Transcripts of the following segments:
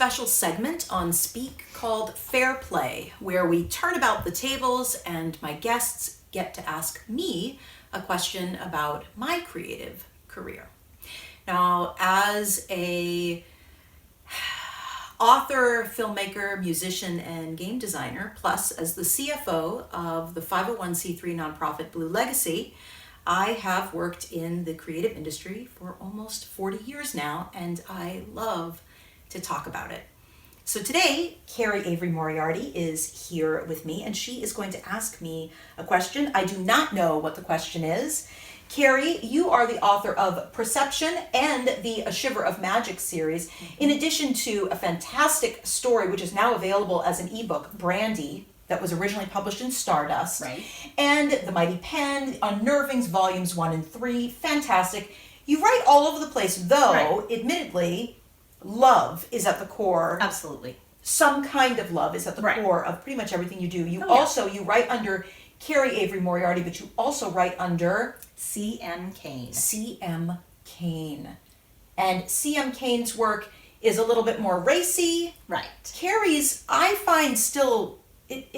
special segment on Speak called Fair Play, where we turn about the tables and my guests get to ask me a question about my creative career. Now, as a author, filmmaker, musician, and game designer, plus as the CFO of the 501c3 nonprofit Blue Legacy, I have worked in the creative industry for almost 40 years now, and I love to talk about it. So today, Carrie Avery Moriarty is here with me, and she is going to ask me a question. I do not know what the question is. Carrie, you are the author of Perception and the A Shiver of Magic series, in addition to a fantastic story, which is now available as an ebook, Brandy, that was originally published in Stardust. Right. And The Mighty Pen, Unnervings, Volumes 1 and 3, fantastic. You write all over the place, though, admittedly, love is at the core. Absolutely. Some kind of love is at the core of pretty much everything you do. You write under Carrie Avery Moriarty, but you also write under C.M. Cain. C.M. Cain. And C.M. Cain's work is a little bit more racy. Right. Carrie's, I find still, it's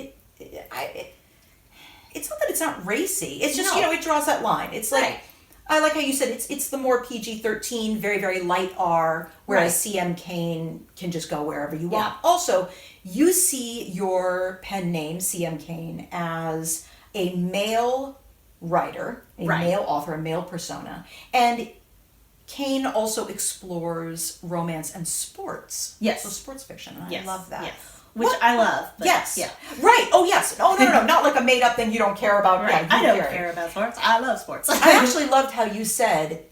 not that it's not racy. It's just, it draws that line. It's like, I like how you said it's the more PG-13, very, very light R, whereas C.M. Cain can just go wherever you want. Also, you see your pen name, C.M. Cain, as a male writer, a male author, a male persona. And Cain also explores romance and sports. Yes. So sports fiction. And I love that. Yes. Which I love. But yes. Yeah. Right. Oh, yes. Oh, no. Not like a made-up thing you don't care about. Right. Yeah, I don't care about sports. I love sports. I actually loved how you said,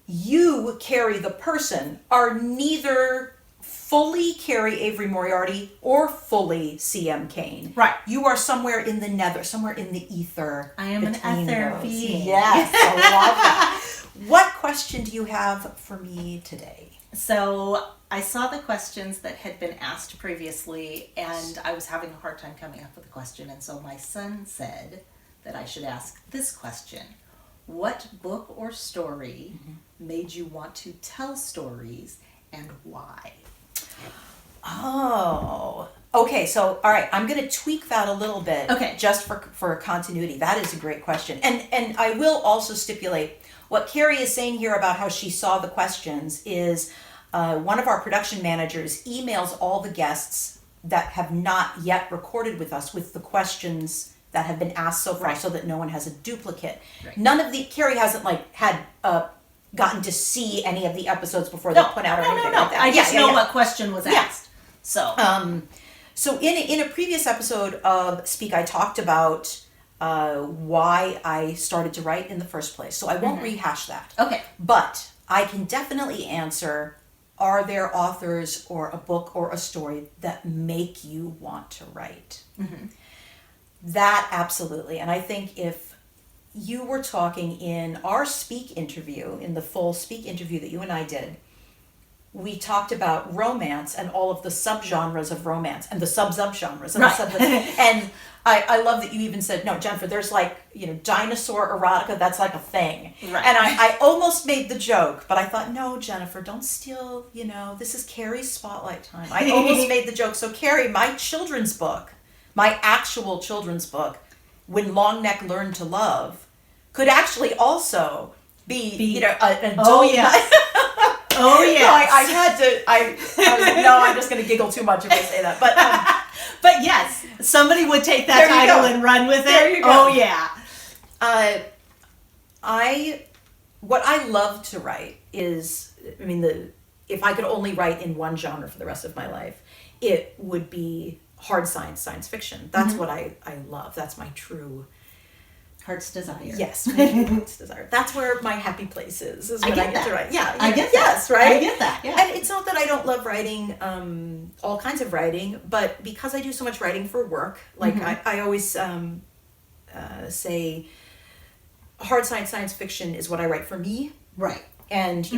you, Carrie the person, are neither fully Carrie Avery Moriarty or fully C.M. Cain. Right. You are somewhere in the nether, somewhere in the ether. I am an ether being. Yes, I love that. What question do you have for me today? So I saw the questions that had been asked previously, and I was having a hard time coming up with a question, and so my son said that I should ask this question. What book or story made you want to tell stories, and why? Oh, okay. So, all right, I'm going to tweak that a little bit. Okay. Just for continuity. That is a great question. And I will also stipulate what Carrie is saying here about how she saw the questions is one of our production managers emails all the guests that have not yet recorded with us with the questions that have been asked so far, so that no one has a duplicate. Right. Carrie hasn't had gotten to see any of the episodes before they put out or anything like that. I just know what question was asked. So, so in a previous episode of Speak, I talked about why I started to write in the first place. So I won't rehash that. Okay. But I can definitely answer, are there authors or a book or a story that make you want to write? That absolutely. And I think if you were talking in our Speak interview, in the full Speak interview that you and I did, we talked about romance and all of the subgenres of romance and the subgenres. And I love that you even said, no, Jennifer, there's dinosaur erotica, that's like a thing. Right. And I almost made the joke, but I thought, no, Jennifer, don't steal, this is Carrie's spotlight time. I almost made the joke. So Carrie, my children's book, my actual children's book, When Longneck Learned to Love, could actually also be an adult. Oh, yes. Oh, yes. No, I had to, no, I'm just going to giggle too much if I say that. But but yes, somebody would take that title and run with it. There you go. Oh, yeah. What I love to write is, if I could only write in one genre for the rest of my life, it would be hard science fiction. That's what I love. That's my true heart's desire. Yes, my heart's desire. That's where my happy place is when I get to write. Yeah, I get that. Yes, right? I get that, yeah. And it's not that I don't love writing, all kinds of writing, but because I do so much writing for work, I always say hard science fiction is what I write for me. Right. And,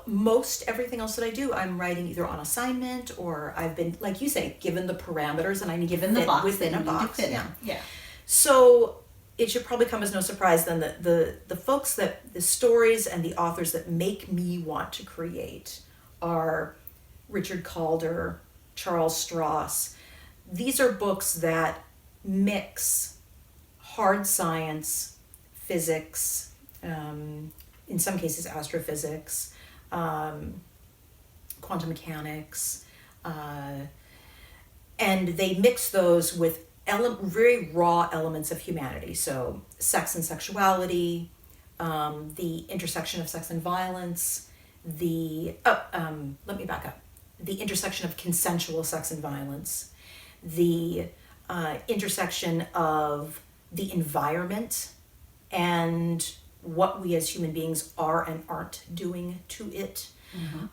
most everything else that I do, I'm writing either on assignment or I've been, like you say, given the parameters and I need to given the box within a that you need to box. fit in. Yeah. So it should probably come as no surprise then that the folks the stories and the authors that make me want to create are Richard Calder, Charles Stross. These are books that mix hard science, physics, in some cases astrophysics, quantum mechanics, and they mix those with very raw elements of humanity. So sex and sexuality, the intersection of sex and violence, let me back up. The intersection of consensual sex and violence, the intersection of the environment and what we as human beings are and aren't doing to it.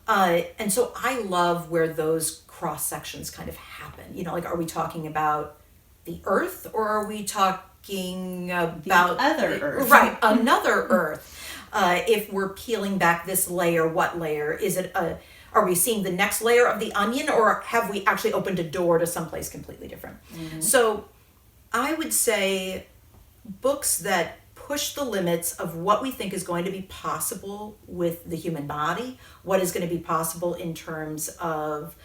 And so I love where those cross sections kind of happen. You know, like, are we talking about the Earth, or are we talking about the other Earth? Right, another Earth. If we're peeling back this layer, what layer is it? Are we seeing the next layer of the onion, or have we actually opened a door to someplace completely different? So I would say books that push the limits of what we think is going to be possible with the human body, what is going to be possible in terms of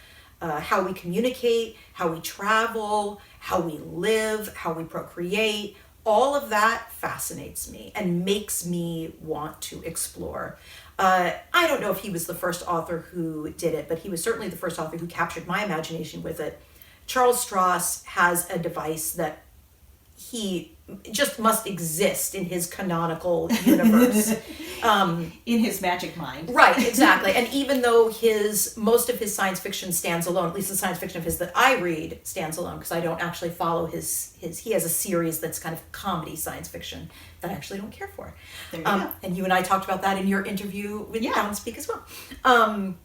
how we communicate, how we travel, how we live, how we procreate. All of that fascinates me and makes me want to explore. I don't know if he was the first author who did it, but he was certainly the first author who captured my imagination with it. Charles Stross has a device that he just must exist in his canonical universe. In his magic mind. Right, exactly. And even though most of his science fiction stands alone, at least the science fiction of his that I read stands alone, because I don't actually follow his he has a series that's kind of comedy science fiction that I actually don't care for. There you go. And you and I talked about that in your interview with Downspeak as well.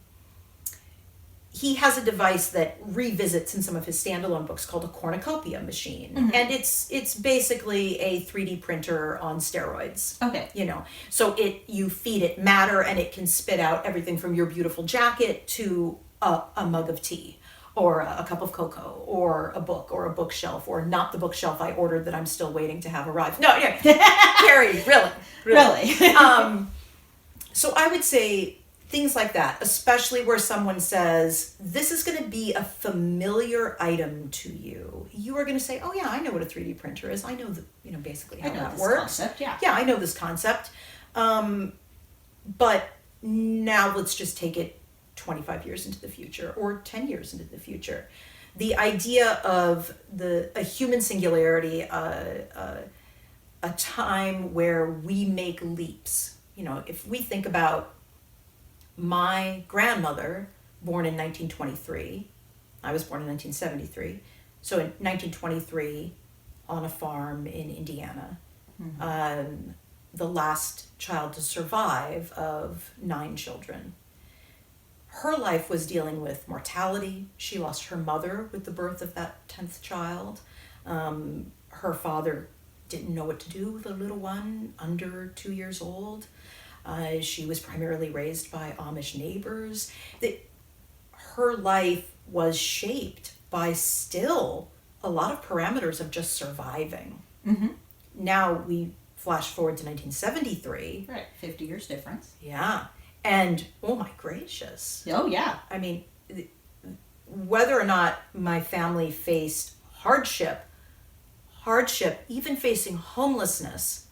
He has a device that revisits in some of his standalone books called a cornucopia machine. And it's basically a 3D printer on steroids. Okay. You know, so you feed it matter and it can spit out everything from your beautiful jacket to a mug of tea or a cup of cocoa or a book or a bookshelf, or not the bookshelf I ordered that I'm still waiting to have arrive. No, yeah. Carrie, really. So I would say things like that, especially where someone says, this is going to be a familiar item to you. You are going to say, oh yeah, I know what a 3D printer is. I know basically how that works. Concept, yeah. Yeah, I know this concept. But now let's just take it 25 years into the future or 10 years into the future. The idea of a human singularity, a time where we make leaps. You know, if we think about my grandmother, born in 1923, I was born in 1973. So in 1923, on a farm in Indiana, the last child to survive of 9 children. Her life was dealing with mortality. She lost her mother with the birth of that 10th child. Her father didn't know what to do with a little one under 2 years old. She was primarily raised by Amish neighbors. Her life was shaped by still a lot of parameters of just surviving. Now we flash forward to 1973. Right, 50 years difference. Yeah. And, oh my gracious. Oh, yeah. I mean, whether or not my family faced hardship, even facing homelessness,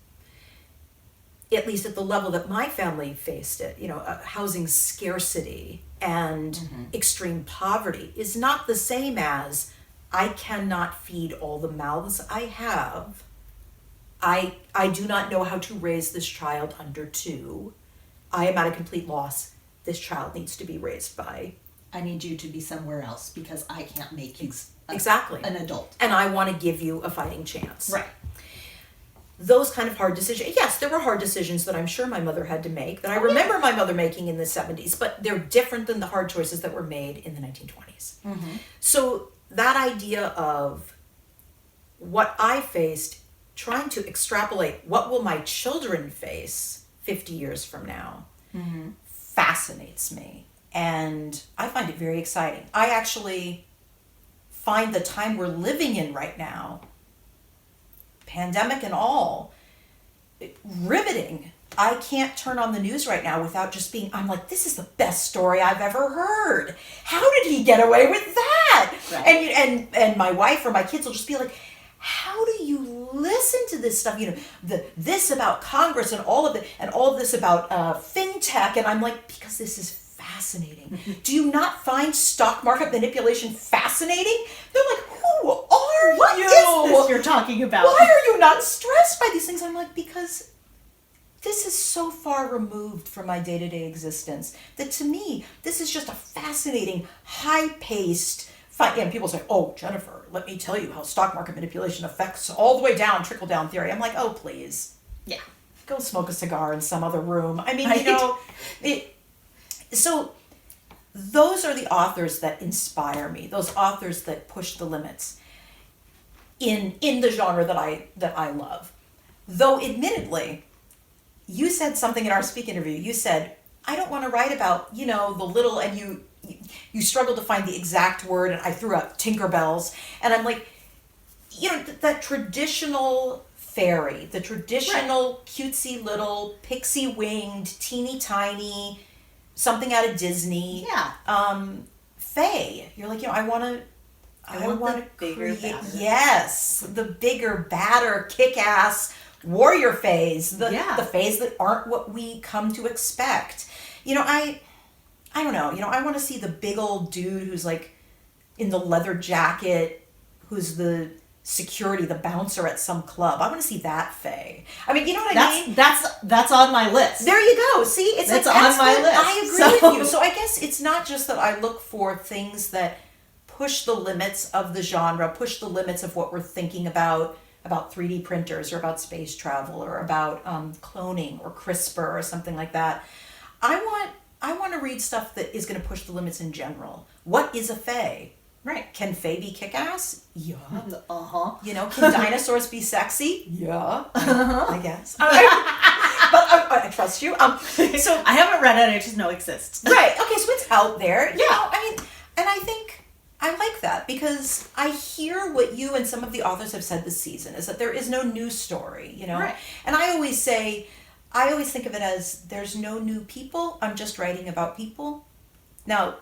at least at the level that my family faced it, housing scarcity and extreme poverty is not the same as I cannot feed all the mouths I have. I do not know how to raise this child under 2. I am at a complete loss. This child needs to be raised by. I need you to be somewhere else because I can't make you exactly an adult. And I want to give you a fighting chance. Right. Those kind of hard decisions. Yes, there were hard decisions that I'm sure my mother had to make, that I remember my mother making in the 70s, but they're different than the hard choices that were made in the 1920s. So that idea of what I faced, trying to extrapolate what will my children face 50 years from now, fascinates me. And I find it very exciting. I actually find the time we're living in right now, pandemic and all, riveting. I can't turn on the news right now without just I'm like, this is the best story I've ever heard. How did he get away with that? not. Right. And my wife or my kids will just be like, how do you listen to this stuff? This about Congress and all of this about fintech. And I'm like, because this is fascinating. Do you not find stock market manipulation fascinating? They're like, who are What you? is this you're talking about? Why are you not stressed by these things? I'm like, because this is so far removed from my day-to-day existence that to me, this is just a fascinating, high-paced fight. And people say, oh, Jennifer, let me tell you how stock market manipulation affects all the way down, trickle-down theory. I'm like, oh, please. Yeah. Go smoke a cigar in some other room. I mean, Right. So those are the authors that inspire me, those authors that push the limits in the genre that I love. Though admittedly, you said something in our speak interview. You said, I don't want to write about, the little, and you struggled to find the exact word, and I threw out Tinkerbells, and I'm like, that traditional fairy, the traditional cutesy little pixie-winged, teeny tiny, something out of Disney. Yeah. Fae. You're like, I want to the bigger, create, badder. yes, the bigger, badder, kick-ass warrior phase, the phase that aren't what we come to expect. I don't know. I want to see the big old dude who's like in the leather jacket, who's the security, the bouncer at some club. I want to see that fae. I mean, you know what I mean? That's on my list. There you go. See, it's that's like, on my list. I agree with you. So I guess it's not just that I look for things that push the limits of the genre, push the limits of what we're thinking about 3D printers or about space travel or about cloning or CRISPR or something like that. I want to read stuff that is going to push the limits in general. What is a fae? Right. Can fae be kick-ass? Yeah. Uh-huh. Can dinosaurs be sexy? Yeah. I guess. But I trust you. So I haven't read it, I just know it exists. right. Okay, so it's out there. Yeah. And I think I like that because I hear what you and some of the authors have said this season is that there is no new story, Right. And I always think of it as there's no new people. I'm just writing about people. Now,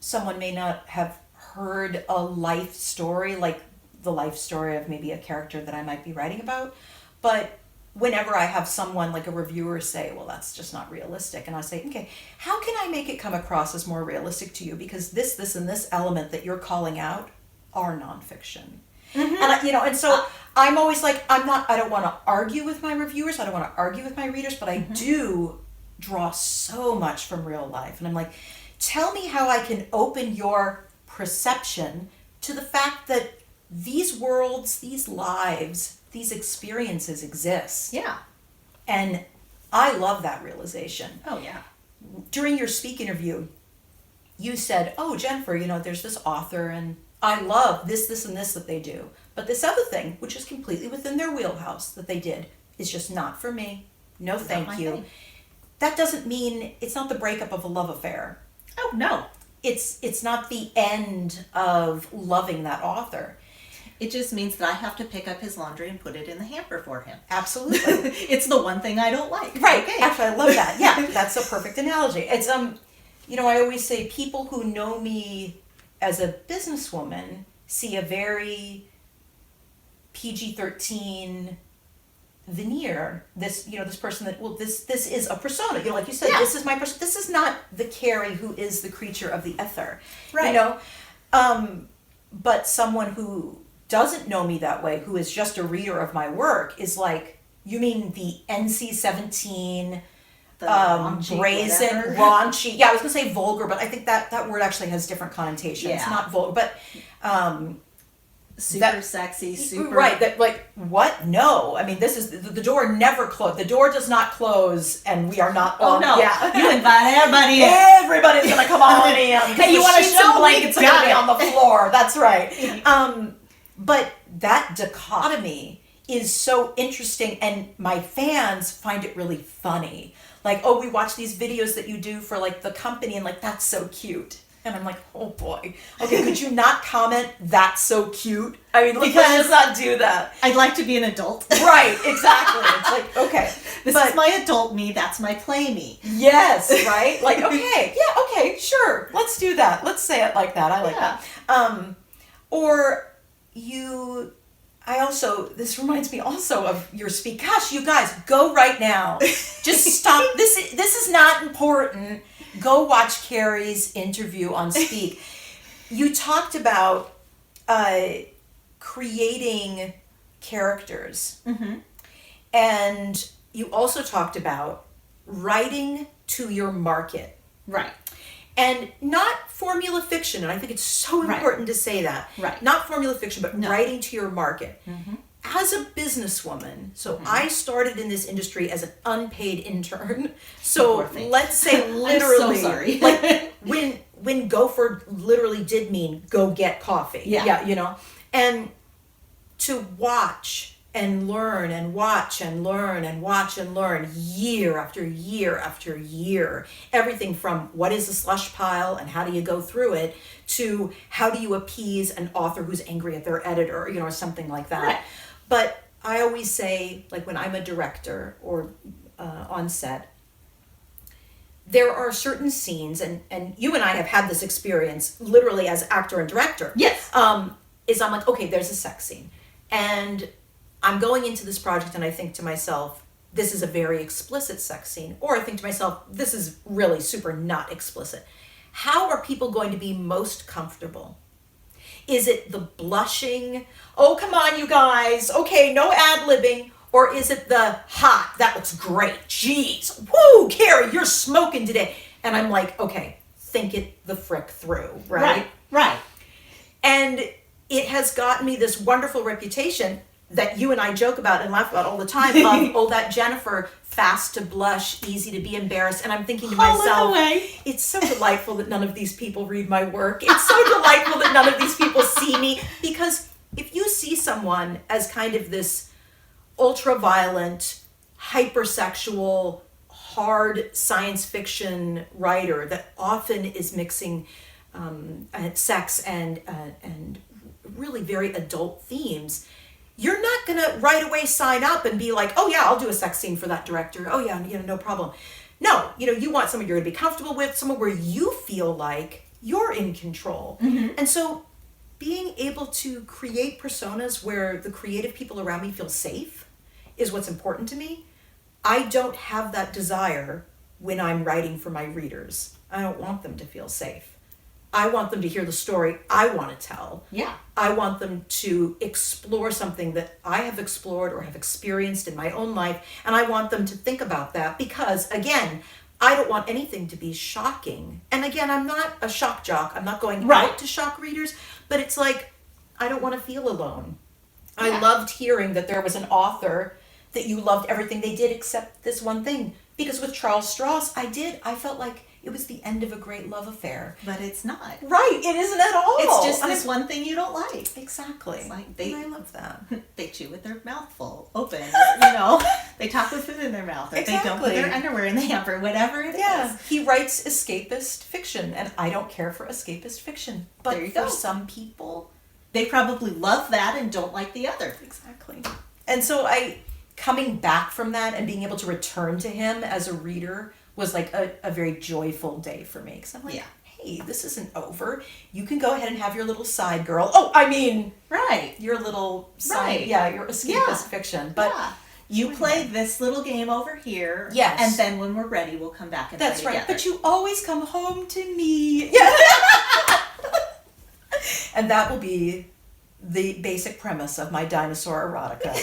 someone may not have heard a life story like the life story of maybe a character that I might be writing about, but whenever I have someone like a reviewer say, well, that's just not realistic, and I say, okay, how can I make it come across as more realistic to you? Because this and this element that you're calling out are nonfiction. Mm-hmm. And so I'm always like, I don't want to argue with my reviewers, I don't want to argue with my readers, but I do draw so much from real life. And I'm like, tell me how I can open your perception to the fact that these worlds, these lives, these experiences exist. Yeah. And I love that realization. Oh, yeah. During your speak interview, you said, oh, Jennifer, there's this author and I love this, and this that they do. But this other thing, which is completely within their wheelhouse that they did, is just not for me. No, thank you. Thing. That doesn't mean it's not the breakup of a love affair. Oh, no. It's not the end of loving that author. It just means that I have to pick up his laundry and put it in the hamper for him. Absolutely. It's the one thing I don't like. Right. Okay. Actually, I love that. Yeah, that's a perfect analogy. It's I always say people who know me as a businesswoman see a very PG-13 veneer. This person that this is a persona. Like you said, This is my person. This is not the Carrie who is the creature of the ether. Right. But someone who doesn't know me that way, who is just a reader of my work, is like, you mean the NC-17 raunchy, brazen, whatever. raunchy. Yeah, I was going to say vulgar, but I think that word actually has different connotations. Yeah. Not vulgar, but super sexy, super... Right, that like, what? No. I mean, this is, the door never closed. The door does not close, and we are not Oh, on. no. Yeah. You invite everybody in. Everybody's going to come on in. Hey, you want to sheets show and blankets are going to be on got the floor. That's right. But that dichotomy is so interesting, and my fans find it really funny. Like, oh, we watch these videos that you do for like the company, and like, that's so cute. And I'm like, oh boy. Okay, could you not comment, that's so cute? I mean, let's just not do that. I'd like to be an adult. Right, exactly. It's like, okay. This is my adult me, that's my play me. Yes, right? Like, okay, yeah, okay, sure. Let's do that. Let's say it like that. I like that. Or this reminds me also of your speak. Gosh, you guys, go right now. Just stop. This is not important. Go watch Carrie's interview on Speak. You talked about creating characters. Mm-hmm. And you also talked about writing to your market. Right. And not formula fiction, and I think it's so important to say that. Right. Not formula fiction, but No. writing to your market. Mm-hmm. As a businesswoman, so I started in this industry as an unpaid intern. So Poor thing. let's say literally, I'm so sorry. like when gopher literally did mean go get coffee. Yeah. You know, and to watch and learn and watch and learn and watch and learn year after year after year, everything from what is a slush pile and how do you go through it to how do you appease an author who's angry at their editor, you know, or something like that. Right. But I always say, like when I'm a director or on set, there are certain scenes, and you and I have had this experience literally as actor and director. Yes. Is I'm like, okay, there's a sex scene. And I'm going into this project and I think to myself, this is a very explicit sex scene. Or I think to myself, this is really super not explicit. How are people going to be most comfortable? Is it the blushing, oh, come on, you guys, okay, no ad-libbing? Or is it the hot, that looks great, jeez, woo, Carrie, you're smoking today. And I'm like, okay, think it the frick through, right? Right. And it has gotten me this wonderful reputation that you and I joke about and laugh about all the time of, oh, that Jennifer, fast to blush, easy to be embarrassed. And I'm thinking to myself, it's so delightful that none of these people read my work. It's so delightful that none of these people see me. Because if you see someone as kind of this ultra-violent, hypersexual, hard science fiction writer that often is mixing sex and really very adult themes, you're not going to right away sign up and be like, oh yeah, I'll do a sex scene for that director. Oh yeah, you know, no problem. No, you know, you want someone you're going to be comfortable with, someone where you feel like you're in control. Mm-hmm. And so being able to create personas where the creative people around me feel safe is what's important to me. I don't have that desire when I'm writing for my readers. I don't want them to feel safe. I want them to hear the story I want to tell. Yeah. I want them to explore something that I have explored or have experienced in my own life. And I want them to think about that because, again, I don't want anything to be shocking. And again, I'm not a shock jock. I'm not going out to shock readers. But it's like, I don't want to feel alone. Yeah. I loved hearing that there was an author that you loved everything they did except this one thing. Because with Charles Stross, I felt like it was the end of a great love affair. But it's not. Right, it isn't at all. It's just this one thing you don't like. Exactly. It's like and I love that. They chew with their mouth full open. You know, they talk with food in their mouth, or they don't put their underwear in the hamper, whatever it is. He writes escapist fiction, and I don't care for escapist fiction. But there you for go. some people, they probably love that and don't like the other. Exactly. And so coming back from that and being able to return to him as a reader was like a very joyful day for me. Because I'm like, hey, this isn't over. You can go ahead and have your little side girl. Oh, I mean, your little side, your escapist fiction. But you play this little game over here. Yes. And then when we're ready, we'll come back and play together. That's right. But you always come home to me. Yeah. And that will be the basic premise of my dinosaur erotica.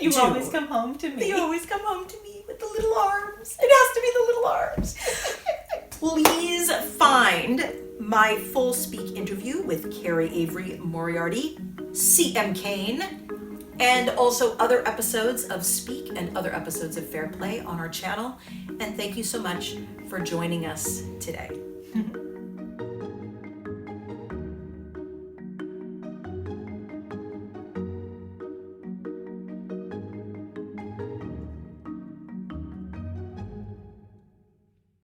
You always come home to me. You always come home to me with the little arms. It has to be the little arms. Please find my full Speak interview with Carrie, Avery, Moriarty, C.M. Kane, and also other episodes of Speak and other episodes of Fair Play on our channel. And thank you so much for joining us today.